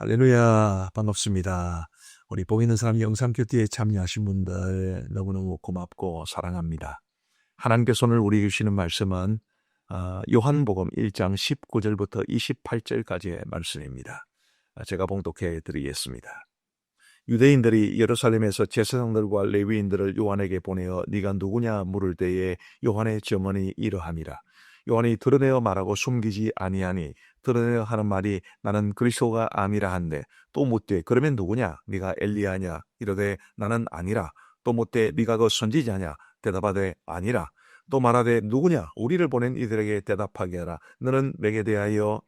할렐루야, 반갑습니다. 우리 복 있는 사람 영상 큐티에 참여하신 분들 너무너무 고맙고 사랑합니다. 하나님께서 오늘 우리에게 주시는 말씀은 요한복음 1장 19절부터 28절까지의 말씀입니다. 제가 봉독해 드리겠습니다. 유대인들이 예루살렘에서 제사장들과 레위인들을 요한에게 보내어 네가 누구냐 물을 때에 요한의 증언이 이러함이라. 요한이 드러내어 말하고 숨기지 아니하니 드러내어 하는 말이 나는 그리스도가 아니라 한데 또 묻되 그러면 누구냐 네가 엘리야냐 이르되 나는 아니라 또 묻되 네가 그 선지자냐 대답하되 아니라 또 말하되 누구냐 우리를 보낸 이들에게 대답하게 하라. 너는 내게 대하여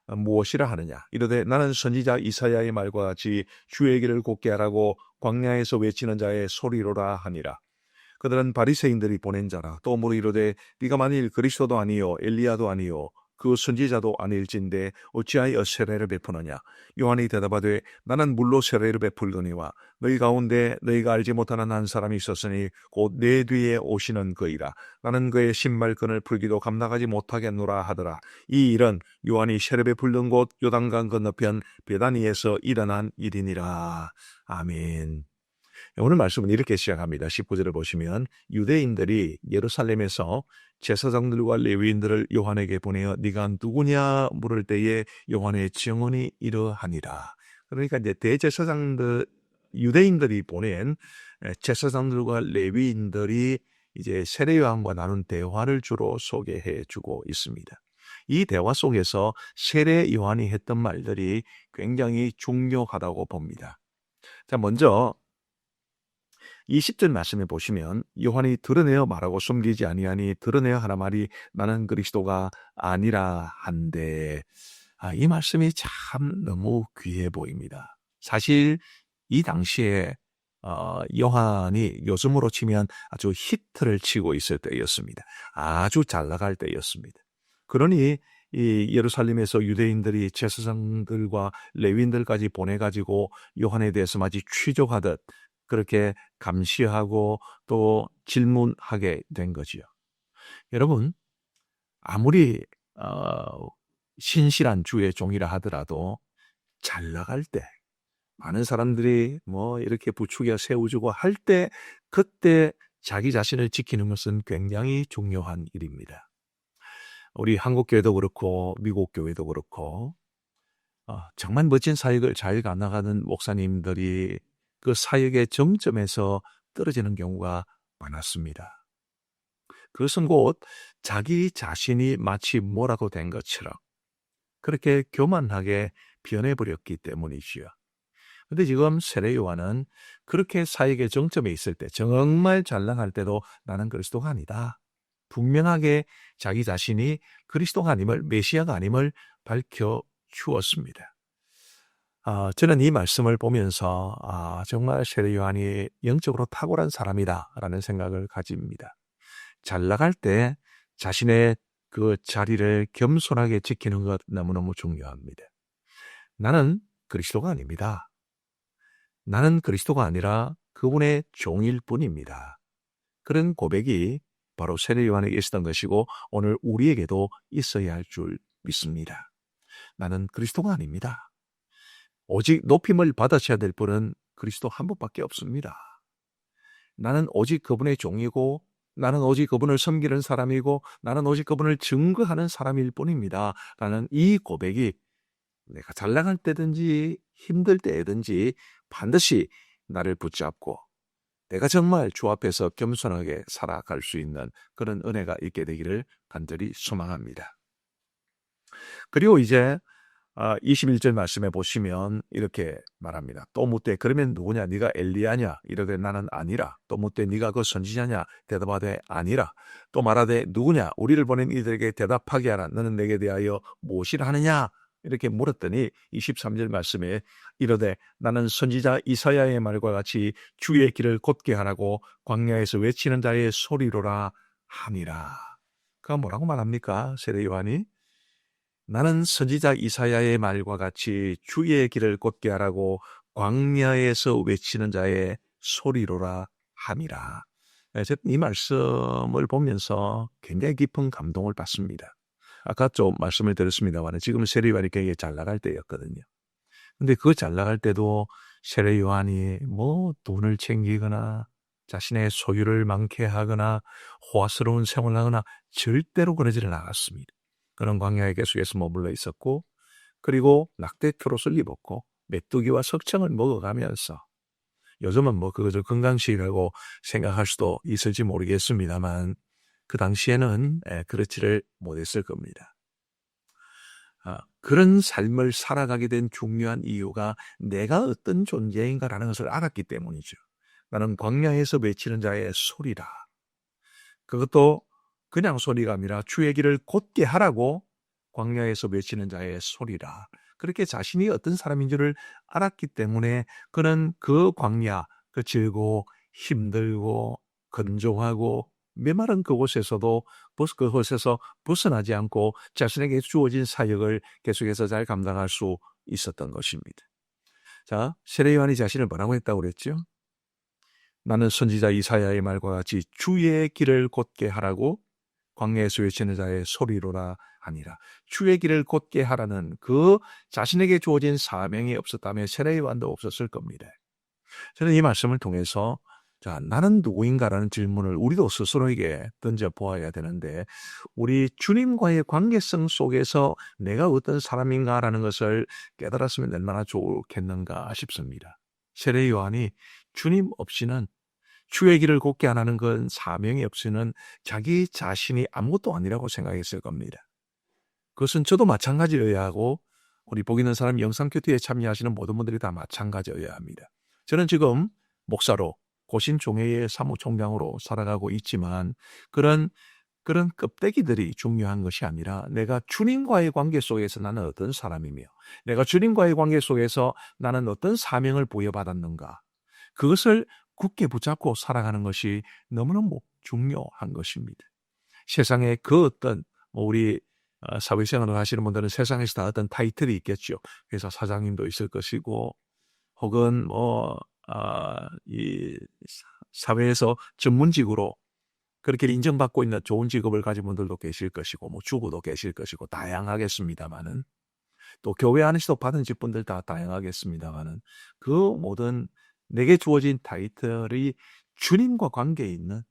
무엇이라 하느냐 이르되 나는 선지자 이사야의 말과 같이 주의 길을 곧게 하라고 광야에서 외치는 자의 소리로라 하니라. 그들은 바리새인들이 보낸 자라. 또 물어 이르되 네가 만일 그리스도도 아니요 엘리야도 아니요 그 선지자도 아닐진데 어찌하여 세례를 베푸느냐. 요한이 대답하되 나는 물로 세례를 베풀거니와 너희 가운데 너희가 알지 못하는 한 사람이 있었으니 곧 내 뒤에 오시는 그이라. 나는 그의 신발끈을 풀기도 감당하지 못하겠노라 하더라. 이 일은 요한이 세례 베풀던 곳 요단강 건너편 베다니에서 일어난 일이니라. 아멘. 오늘 말씀은 이렇게 시작합니다. 19절을 보시면 유대인들이 예루살렘에서 제사장들과 레위인들을 요한에게 보내어 네가 누구냐 물을 때에 요한의 증언이 이러하니라. 그러니까 이제 대제사장들 유대인들이 보낸 제사장들과 레위인들이 이제 세례 요한과 나눈 대화를 주로 소개해 주고 있습니다. 이 대화 속에서 세례 요한이 했던 말들이 굉장히 중요하다고 봅니다. 자, 먼저 20절 말씀에 보시면 요한이 드러내어 말하고 숨기지 아니하니 드러내어 하나 말이 나는 그리스도가 아니라 한데 이 말씀이 참 너무 귀해 보입니다. 사실 이 당시에 요한이 요즘으로 치면 아주 히트를 치고 있을 때였습니다. 아주 잘 나갈 때였습니다. 그러니 이 예루살렘에서 유대인들이 제사장들과 레위인들까지 보내가지고 요한에 대해서 마치 취조하듯 그렇게 감시하고 또 질문하게 된 거지요. 여러분, 아무리 신실한 주의 종이라 하더라도 잘 나갈 때 많은 사람들이 뭐 이렇게 부추겨 세워주고 할 때 그때 자기 자신을 지키는 것은 굉장히 중요한 일입니다. 우리 한국교회도 그렇고 미국 교회도 그렇고 정말 멋진 사역을 잘 나가는 목사님들이 그 사역의 정점에서 떨어지는 경우가 많았습니다. 그것은 곧 자기 자신이 마치 뭐라도 된 것처럼 그렇게 교만하게 변해버렸기 때문이지요. 그런데 지금 세례 요한은 그렇게 사역의 정점에 있을 때 정말 잘 나갈 때도 나는 그리스도가 아니다. 분명하게 자기 자신이 그리스도가 아님을 메시아가 아님을 밝혀주었습니다. 저는 이 말씀을 보면서 정말 세례 요한이 영적으로 탁월한 사람이다라는 생각을 가집니다. 잘 나갈 때 자신의 그 자리를 겸손하게 지키는 것 너무너무 중요합니다. 나는 그리스도가 아닙니다. 나는 그리스도가 아니라 그분의 종일 뿐입니다. 그런 고백이 바로 세례 요한에게 있었던 것이고 오늘 우리에게도 있어야 할 줄 믿습니다. 나는 그리스도가 아닙니다. 오직 높임을 받으셔야 될 분은 그리스도 한 분밖에 없습니다. 나는 오직 그분의 종이고 나는 오직 그분을 섬기는 사람이고 나는 오직 그분을 증거하는 사람일 뿐입니다. 라는 이 고백이 내가 잘 나갈 때든지 힘들 때든지 반드시 나를 붙잡고 내가 정말 주 앞에서 겸손하게 살아갈 수 있는 그런 은혜가 있게 되기를 간절히 소망합니다. 그리고 이제 21절 말씀에 보시면 이렇게 말합니다. 또 묻되 그러면 누구냐 네가 엘리야냐 이르되 나는 아니라. 또 묻되 네가 그 선지자냐 대답하되 아니라. 또 말하되 누구냐 우리를 보낸 이들에게 대답하게 하라. 너는 내게 대하여 무엇이라 하느냐 이렇게 물었더니 23절 말씀에 이르되 나는 선지자 이사야의 말과 같이 주의 길을 곧게 하라고 광야에서 외치는 자의 소리로라 하니라. 그가 뭐라고 말합니까? 세례 요한이 나는 선지자 이사야의 말과 같이 주의 길을 곧게 하라고 광야에서 외치는 자의 소리로라 함이라. 이 말씀을 보면서 굉장히 깊은 감동을 받습니다. 아까 좀 말씀을 드렸습니다만 지금 세례 요한이 굉장히 잘 나갈 때였거든요. 근데 그거 잘 나갈 때도 세례 요한이 뭐 돈을 챙기거나 자신의 소유를 많게 하거나 호화스러운 생활을 하거나 절대로 그러지를 않았습니다. 그런 광야에 계속해서 머물러 있었고, 그리고 낙태 트롯을 입었고 메뚜기와 석청을 먹어가면서, 요즘은 뭐 그거 건강식이라고 생각할 수도 있을지 모르겠습니다만 그 당시에는 그렇지를 못했을 겁니다. 그런 삶을 살아가게 된 중요한 이유가 내가 어떤 존재인가라는 것을 알았기 때문이죠. 나는 광야에서 외치는 자의 소리라. 그것도 그냥 소리가 아니라 주의 길을 곧게 하라고 광야에서 외치는 자의 소리라. 그렇게 자신이 어떤 사람인 줄을 알았기 때문에 그는 그 광야, 그 즐고 힘들고 건조하고 메마른 그곳에서도 그곳에서 벗어나지 않고 자신에게 주어진 사역을 계속해서 잘 감당할 수 있었던 것입니다. 자, 세례 요한이 자신을 뭐라고 했다고 그랬죠? 나는 선지자 이사야의 말과 같이 주의 길을 곧게 하라고 광야에서 외치는 자의 소리로라 아니라, 주의 길을 곧게 하라는 그 자신에게 주어진 사명이 없었다면 세례 요한도 없었을 겁니다. 저는 이 말씀을 통해서 나는 누구인가라는 질문을 우리도 스스로에게 던져보아야 되는데, 우리 주님과의 관계성 속에서 내가 어떤 사람인가라는 것을 깨달았으면 얼마나 좋겠는가 싶습니다. 세례 요한이 주님 없이는, 주의 길을 곧게 안 하는 건 사명이 없이는 자기 자신이 아무것도 아니라고 생각했을 겁니다. 그것은 저도 마찬가지여야 하고 우리 복 있는 사람 영상큐티에 참여하시는 모든 분들이 다 마찬가지여야 합니다. 저는 지금 목사로 고신종회의 사무총장으로 살아가고 있지만 그런 껍데기들이 중요한 것이 아니라 내가 주님과의 관계 속에서 나는 어떤 사람이며 내가 주님과의 관계 속에서 나는 어떤 사명을 부여받았는가, 그것을 굳게 붙잡고 살아가는 것이 너무너무 중요한 것입니다. 세상에 그 어떤 우리 사회생활을 하시는 분들은 세상에서 다 어떤 타이틀이 있겠죠. 회사 사장님도 있을 것이고 혹은 이 사회에서 전문직으로 그렇게 인정받고 있는 좋은 직업을 가진 분들도 계실 것이고 뭐 주부도 계실 것이고 다양하겠습니다만은, 또 교회 안에서도 받은 직분들 다 다양하겠습니다만은, 그 모든 내게 주어진 타이틀이 주님과 관계에 있는,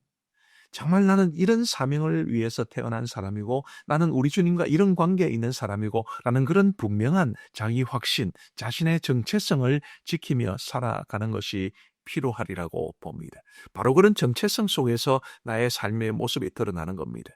정말 나는 이런 사명을 위해서 태어난 사람이고 나는 우리 주님과 이런 관계에 있는 사람이고 라는 그런 분명한 자기 확신, 자신의 정체성을 지키며 살아가는 것이 필요하리라고 봅니다. 바로 그런 정체성 속에서 나의 삶의 모습이 드러나는 겁니다.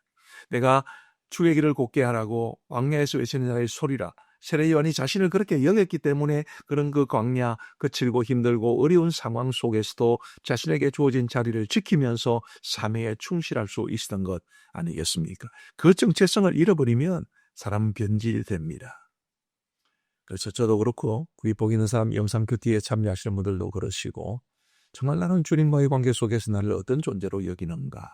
내가 주의 길을 곧게 하라고 광야에서 외치는 자의 소리라. 세례 요한이 자신을 그렇게 여겼기 때문에 그런 그 광야, 거칠고 힘들고 어려운 상황 속에서도 자신에게 주어진 자리를 지키면서 사명에 충실할 수 있었던 것 아니겠습니까? 그 정체성을 잃어버리면 사람 변질됩니다. 그래서 저도 그렇고 귀 복 있는 사람 영상큐티에 참여하시는 분들도 그러시고, 정말 나는 주님과의 관계 속에서 나를 어떤 존재로 여기는가,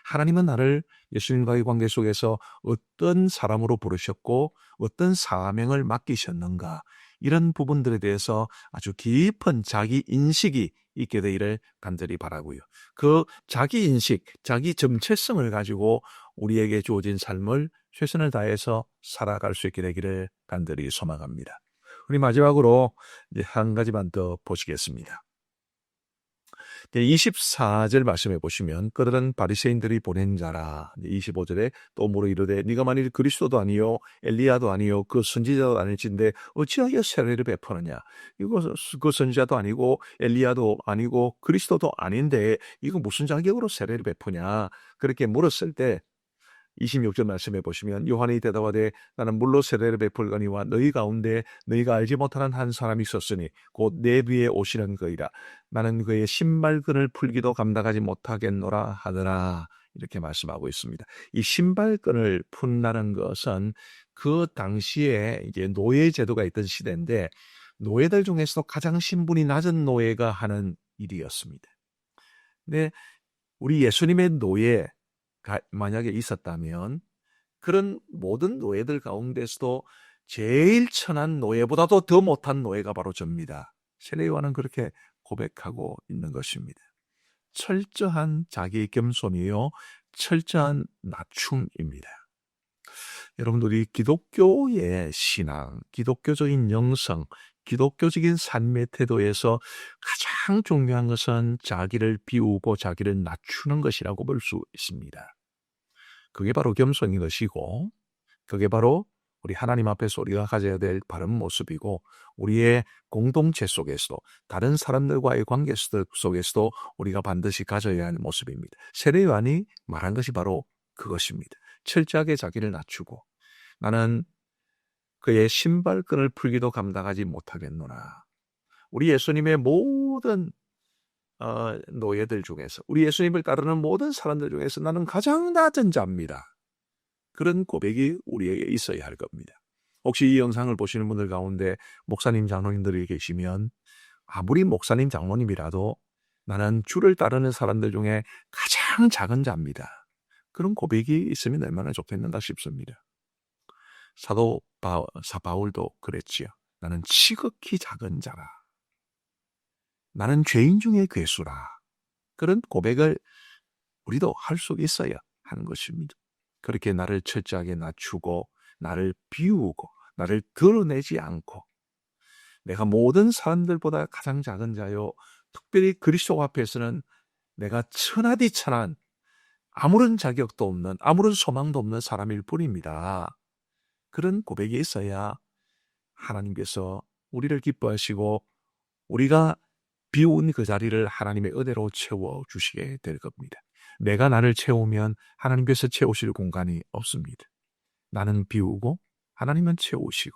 하나님은 나를 예수님과의 관계 속에서 어떤 사람으로 부르셨고 어떤 사명을 맡기셨는가, 이런 부분들에 대해서 아주 깊은 자기 인식이 있게 되기를 간절히 바라고요. 그 자기 인식, 자기 정체성을 가지고 우리에게 주어진 삶을 최선을 다해서 살아갈 수 있게 되기를 간절히 소망합니다. 우리 마지막으로 이제 한 가지만 더 보시겠습니다. 24절 말씀해 보시면 그들은 바리새인들이 보낸 자라. 25절에 또 물어 이르되 네가 만일 그리스도도 아니요 엘리야도 아니요 그 선지자도 아닐진데 어찌하여 세례를 베푸느냐. 이거 그 선지자도 아니고 엘리야도 아니고 그리스도도 아닌데 이거 무슨 자격으로 세례를 베푸냐. 그렇게 물었을 때 26절 말씀해 보시면 요한이 대답하되 나는 물로 세례를 베풀거니와 너희 가운데 너희가 알지 못하는 한 사람이 있었으니 곧 내 뒤에 오시는 그이라. 나는 그의 신발끈을 풀기도 감당하지 못하겠노라 하더라. 이렇게 말씀하고 있습니다. 이 신발끈을 푼다는 것은 그 당시에 이제 노예 제도가 있던 시대인데 노예들 중에서도 가장 신분이 낮은 노예가 하는 일이었습니다. 근데 우리 예수님의 노예 만약에 있었다면 그런 모든 노예들 가운데서도 제일 천한 노예보다도 더 못한 노예가 바로 접니다. 세례 요한은 그렇게 고백하고 있는 것입니다. 철저한 자기 겸손이요, 철저한 낮춤입니다. 여러분들이 기독교의 신앙, 기독교적인 영성, 기독교적인 삶의 태도에서 가장 중요한 것은 자기를 비우고 자기를 낮추는 것이라고 볼 수 있습니다. 그게 바로 겸손인 것이고, 그게 바로 우리 하나님 앞에서 우리가 가져야 될 바른 모습이고, 우리의 공동체 속에서도, 다른 사람들과의 관계 속에서도 우리가 반드시 가져야 할 모습입니다. 세례 요한이 말한 것이 바로 그것입니다. 철저하게 자기를 낮추고, 나는 그의 신발끈을 풀기도 감당하지 못하겠노라. 우리 예수님의 모든 노예들 중에서, 우리 예수님을 따르는 모든 사람들 중에서 나는 가장 낮은 자입니다. 그런 고백이 우리에게 있어야 할 겁니다. 혹시 이 영상을 보시는 분들 가운데 목사님, 장로님들이 계시면 아무리 목사님, 장로님이라도 나는 주를 따르는 사람들 중에 가장 작은 자입니다. 그런 고백이 있으면 얼마나 좋겠는가 싶습니다. 사도 바울도 그랬지요. 나는 지극히 작은 자라. 나는 죄인 중에 괴수라. 그런 고백을 우리도 할 수 있어야 하는 것입니다. 그렇게 나를 철저하게 낮추고 나를 비우고 나를 드러내지 않고 내가 모든 사람들보다 가장 작은 자요. 특별히 그리스도 앞에서는 내가 천하디천한 아무런 자격도 없는 아무런 소망도 없는 사람일 뿐입니다. 그런 고백이 있어야 하나님께서 우리를 기뻐하시고 우리가 비운 그 자리를 하나님의 은혜로 채워주시게 될 겁니다. 내가 나를 채우면 하나님께서 채우실 공간이 없습니다. 나는 비우고 하나님은 채우시고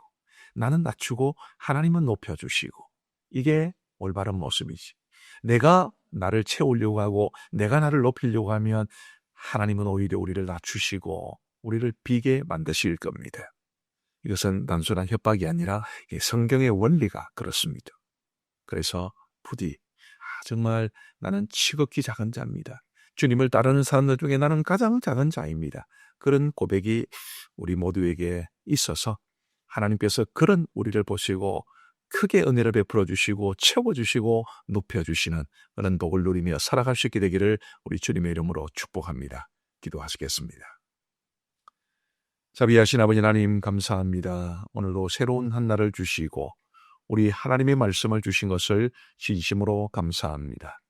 나는 낮추고 하나님은 높여주시고 이게 올바른 모습이지. 내가 나를 채우려고 하고 내가 나를 높이려고 하면 하나님은 오히려 우리를 낮추시고 우리를 비게 만드실 겁니다. 이것은 단순한 협박이 아니라 성경의 원리가 그렇습니다. 그래서 부디 정말 나는 지극히 작은 자입니다. 주님을 따르는 사람들 중에 나는 가장 작은 자입니다. 그런 고백이 우리 모두에게 있어서 하나님께서 그런 우리를 보시고 크게 은혜를 베풀어 주시고 채워주시고 높여주시는 그런 복을 누리며 살아갈 수 있게 되기를 우리 주님의 이름으로 축복합니다. 기도하시겠습니다. 자비하신 아버지 하나님 감사합니다. 오늘도 새로운 한 날을 주시고 우리 하나님의 말씀을 주신 것을 진심으로 감사합니다.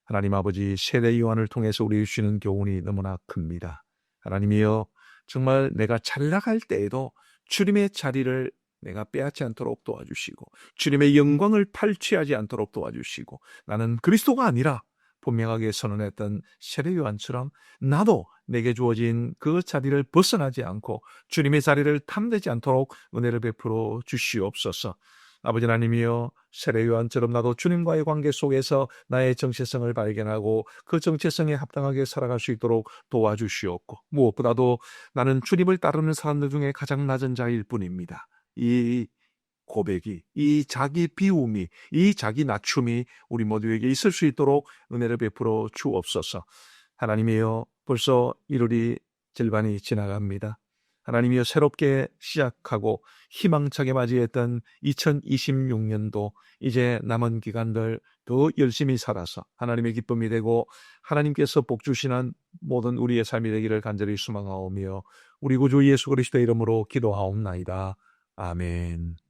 하나님 아버지 세례 요한을 통해서 우리 주시는 교훈이 너무나 큽니다. 하나님이여 정말 내가 잘 나갈 때에도 주님의 자리를 내가 빼앗지 않도록 도와주시고 주님의 영광을 탈취하지 않도록 도와주시고 나는 그리스도가 아니라 분명하게 선언했던 세례 요한처럼 나도 내게 주어진 그 자리를 벗어나지 않고 주님의 자리를 탐내지 않도록 은혜를 베풀어 주시옵소서. 아버지 하나님이여 세례 요한처럼 나도 주님과의 관계 속에서 나의 정체성을 발견하고 그 정체성에 합당하게 살아갈 수 있도록 도와주시옵고 무엇보다도 나는 주님을 따르는 사람들 중에 가장 낮은 자일 뿐입니다. 이 고백이, 이 자기 비움이, 이 자기 낮춤이 우리 모두에게 있을 수 있도록 은혜를 베풀어 주옵소서. 하나님이여 벌써 1월이 절반이 지나갑니다. 하나님이여 새롭게 시작하고 희망차게 맞이했던 2026년도 이제 남은 기간들 더 열심히 살아서 하나님의 기쁨이 되고 하나님께서 복 주시는 모든 우리의 삶이 되기를 간절히 소망하오며 우리 구주 예수 그리스도의 이름으로 기도하옵나이다. 아멘.